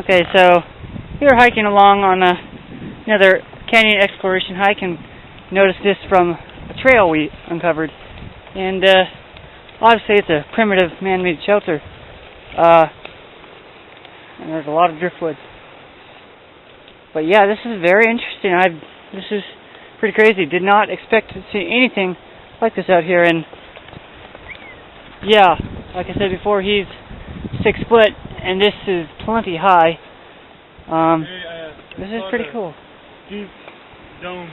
Okay, so we were hiking along on another canyon exploration hike and noticed this from a trail we uncovered. And obviously it's a primitive man-made shelter. And there's a lot of driftwood. But yeah, this is very interesting. This is pretty crazy. Did not expect to see anything like this out here. And yeah, like I said before, he's 6 foot, and this is plenty high. This is pretty cool. Deep dome.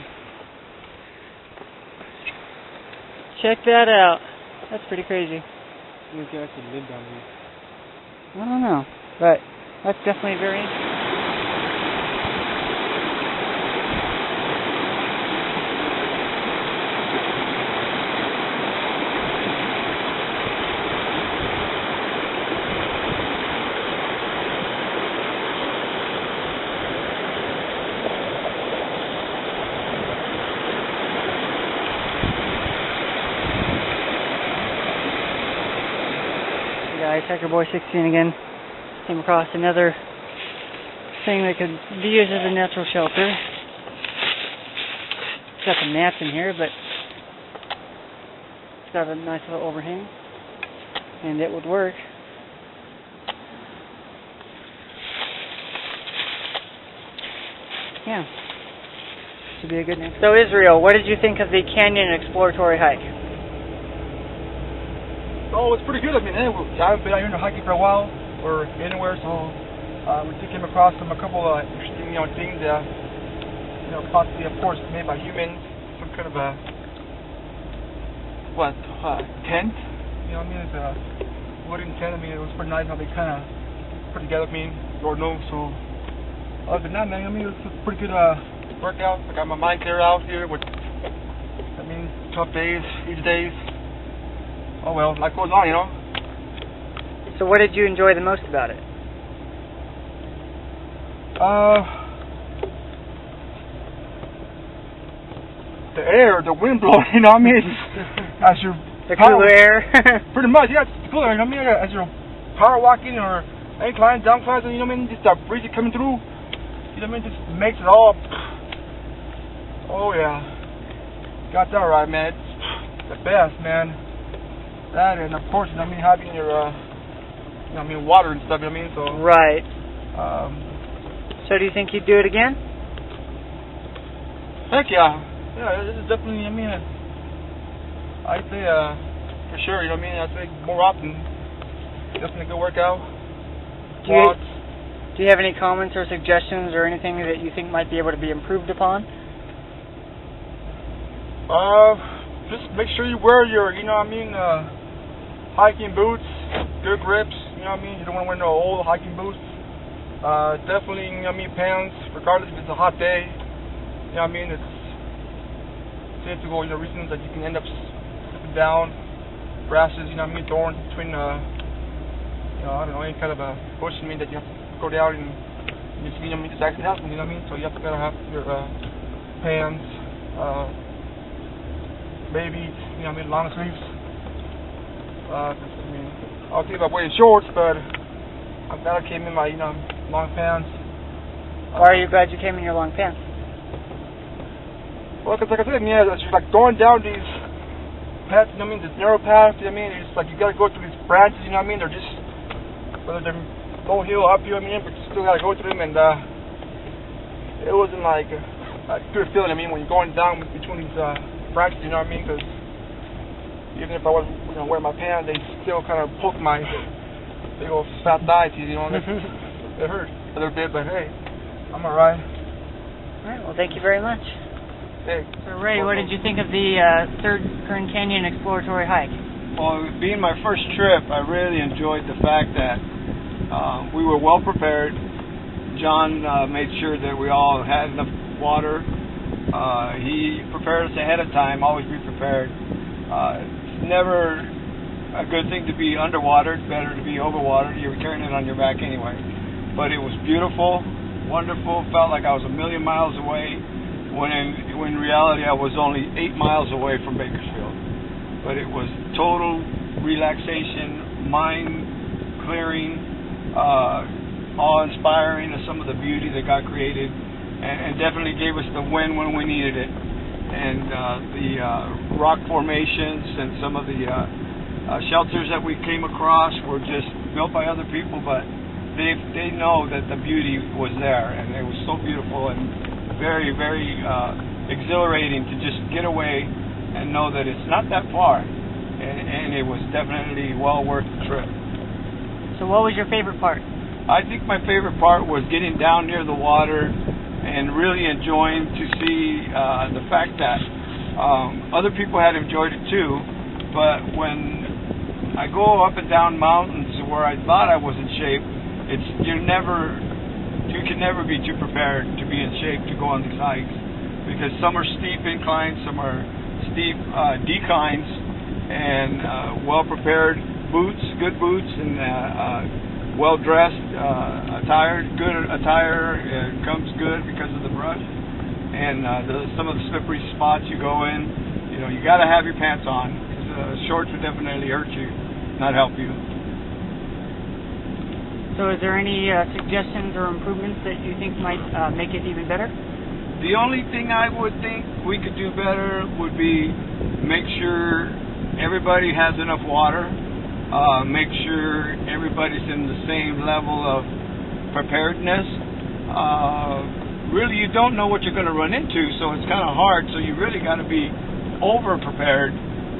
Check that out. That's pretty crazy. You can actually live down here. I don't know, but that's definitely very interesting. Guys, Hacker Boy 16 again. Came across another thing that could be used as a natural shelter. It's got some mats in here, but it's got a nice little overhang, and it would work. Yeah, should be a good name. So Israel, what did you think of the Canyon Exploratory hike? Oh, it's pretty good. I mean, I haven't been out here hiking for a while or anywhere, so we just came across a couple of interesting, things. Possibly, of course, made by humans. Some kind of a tent. You know what I mean? It's a wooden tent. I mean, it was pretty nice how they kind of put together. I mean, Lord knows. So other than that, man, I mean, it was a pretty good workout. I got my mind clear out here with, tough days, easy days. Oh well, life goes on, So what did you enjoy the most about it? The air, the wind blowing, as you're... The cooler air? Pretty much, yeah, it's cooler, as you're power walking or incline, downcline, just that breeze coming through, just makes it all... Oh yeah, got that right, man, it's the best, man. That, and of course, having your, water and stuff, so... Right. So do you think you'd do it again? Heck yeah. Yeah, this is definitely, I'd say, for sure, I'd say more often. Definitely a good workout. Do you have any comments or suggestions or anything that you think might be able to be improved upon? Just make sure you wear your, hiking boots, good grips, you don't want to wear no old hiking boots. Definitely, pants, regardless if it's a hot day, it's safe to go, reasons that you can end up slipping down, grasses, thorns between, I don't know, any kind of a bush, that you have to go down and just, just accident happens, so you have to have your, pants, babies, long sleeves. I'll think about wearing shorts, but I'm glad I came in my, long pants. Why are you glad you came in your long pants? Well, because like I said, as you're going down these paths, this narrow path, it's like you gotta go through these branches, they're just, whether they're low hill, up hill, but you still gotta go through them, and it wasn't like a good feeling, when you're going down between these branches, because even if I wasn't wearing my pants, they still kind of poke my big old fat thighs, It hurt a little bit, but hey, I'm alright. Alright, well thank you very much. Hey. So Ray, what did you think of the third Kern Canyon Exploratory hike? Well, being my first trip, I really enjoyed the fact that we were well prepared. John made sure that we all had enough water. He prepared us ahead of time, always be prepared. It's never a good thing to be underwater. It's better to be overwatered. You're carrying it on your back anyway. But it was beautiful, wonderful. Felt like I was a million miles away, when in reality I was only 8 miles away from Bakersfield. But it was total relaxation, mind clearing, awe-inspiring of some of the beauty that God created, and definitely gave us the win when we needed it. And the rock formations and some of the shelters that we came across were just built by other people, but they know that the beauty was there, and it was so beautiful and very, very exhilarating to just get away and know that it's not that far, and it was definitely well worth the trip. So what was your favorite part? I think my favorite part was getting down near the water and really enjoying to see the fact that other people had enjoyed it too, but when I go up and down mountains where I thought I was in shape, you can never be too prepared to be in shape to go on these hikes, because some are steep inclines, some are steep declines, and well-prepared boots, good boots, and well-dressed, good attire comes good because of the brush, and some of the slippery spots you go in, you got to have your pants on, because shorts would definitely hurt you, not help you. So is there any suggestions or improvements that you think might make it even better? The only thing I would think we could do better would be make sure everybody has enough water, make sure everybody's in the same level of preparedness. Really, you don't know what you're going to run into, so it's kind of hard, so you really got to be over-prepared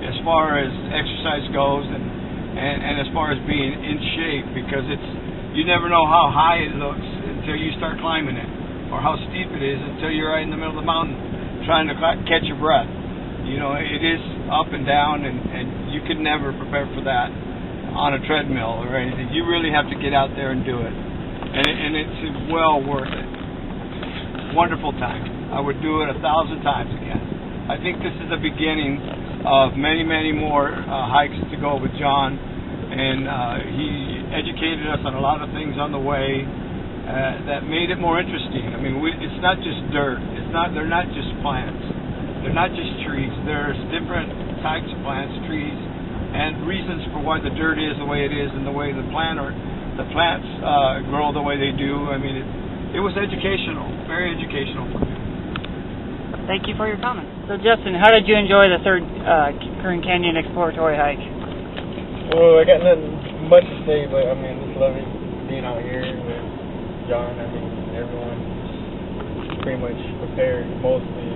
as far as exercise goes and as far as being in shape, because you never know how high it looks until you start climbing it, or how steep it is until you're right in the middle of the mountain trying to catch your breath. It is up and down, and you can never prepare for that on a treadmill or anything. You really have to get out there and do it, and it's well worth it. Wonderful time. I would do it 1,000 times again. I think this is the beginning of many, many more hikes to go with John, and he educated us on a lot of things on the way that made it more interesting. I mean, it's not just dirt. They're not just plants. They're not just trees. There's different types of plants, trees, and reasons for why the dirt is the way it is, and the way the plants grow the way they do. I mean, it was educational, very educational for me. Thank you for your comments. So Justin, how did you enjoy the third Kern Canyon Exploratory hike? Well, I got nothing much to say, but I mean, just loving being out here with John. I mean, everyone's pretty much prepared, mostly.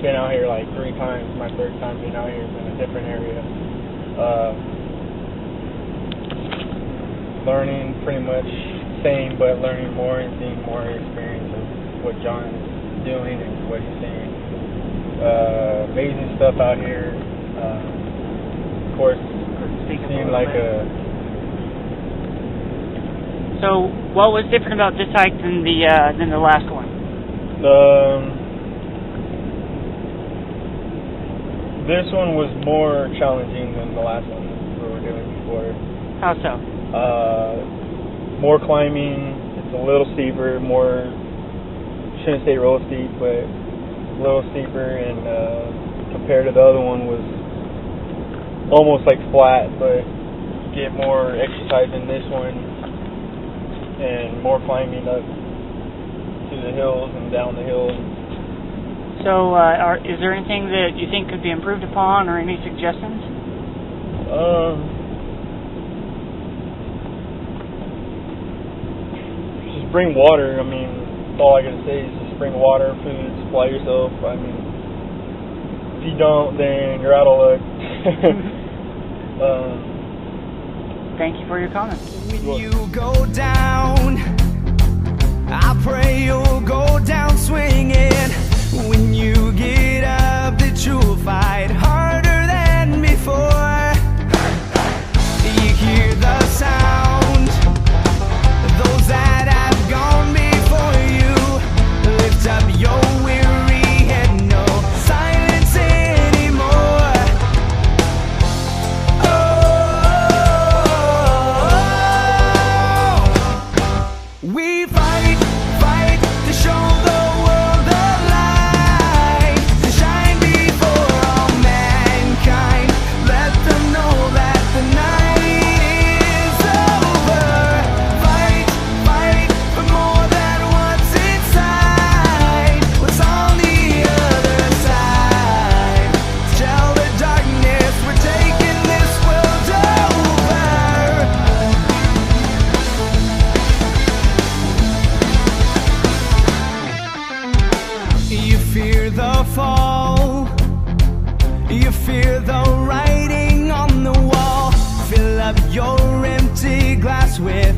Been out here like 3 times. My third time being out here in a different area. Learning pretty much same, but learning more and seeing more experience of what John is doing and what he's saying. Amazing stuff out here. Of course, seemed like a. So, what was different about this hike than the last one? This one was more challenging than the last one we were doing before. How so? More climbing. It's a little steeper. More, shouldn't say real steep, but a little steeper. And compared to the other one, was almost like flat, but you get more exercise in this one, and more climbing up to the hills and down the hills. So, is there anything that you think could be improved upon, or any suggestions? Just bring water. I mean, that's all I gotta say is just bring water, food, supply yourself. I mean, if you don't, then you're out of luck. Thank you for your comments. When you go down, I pray you'll go down swinging. When you get up, that you'll fight harder than before. You hear the sound, those that have gone before you. Lift up your weary head, no silence anymore. Oh, we fight to show the world the light, to shine before all mankind. Let them know that the night is with